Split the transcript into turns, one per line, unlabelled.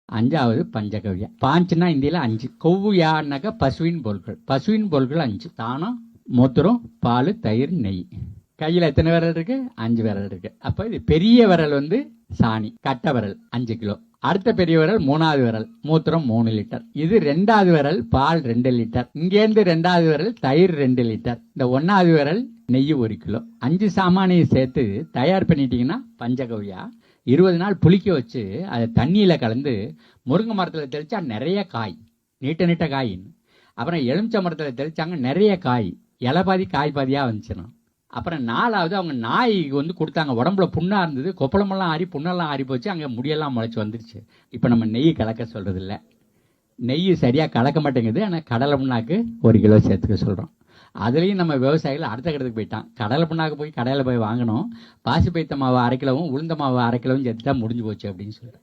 அஞ்சாவது பஞ்சகவ்யா. பாஞ்சுன்னா இந்தியில் 5. கொவ்வியான்னாக்கா பசுவின் பொருட்கள். பசுவின் பொருட்கள் 5: தானம், மூத்திரம், பால், தயிர், நெய். கையில் எத்தனை விரல் இருக்கு? 5 விரல் இருக்கு. அப்போ இது பெரிய விரல் சாணி, கட்டை விரல் 5 கிலோ. அடுத்த பெரிய விரல் 3வது விரல், மூத்திரம் 3 லிட்டர். இது 2வது விரல், பால் 2 லிட்டர். இங்கேருந்து 2வது விரல், தயிர் 2 லிட்டர். இந்த 1வது விரல், நெய் 1 கிலோ. 5 சாமானையும் சேர்த்து தயார் பண்ணிட்டீங்கன்னா பஞ்சகவ்யா. 20 நாள் புளிக்க வச்சு அதை தண்ணியில் கலந்து முருங்கை மரத்தில் தெளிச்சா நிறைய காய், நீட்ட நீட்ட காய். அப்புறம் எலுமிச்சை மரத்தில் தெளிச்சாங்க, நிறைய காய், இலை பாதி காய் பாதியாக வந்துச்சுன்னா. அப்புறம் 4வது அவங்க நாய்க்கு கொடுத்தாங்க. உடம்புல புண்ணாக இருந்தது, கொப்பளமெல்லாம் ஆறி புண்ணெல்லாம் ஆறி போச்சு, அங்கே முடியெல்லாம் முளைச்சி வந்துருச்சு. இப்போ நம்ம நெய் கலக்க சொல்கிறது இல்லை. நெய் சரியாக கலக்க மாட்டேங்குது. ஆனால் கடலை புண்ணாக்கு 1 கிலோ சேர்த்துக்க சொல்கிறோம். அதுலேயும் நம்ம விவசாயிகள் அடுத்த கட்டத்துக்கு போயிட்டான். கடலை புண்ணாக்கு போய் கடையில் போய் வாங்கணும், பாசி பைத்த மாவு 1/2 கிலோவும் உளுந்த மாவு 1/2 கிலோவும் சேர்த்துட்டா முடிஞ்சு போச்சு அப்படின்னு சொல்லிட்டு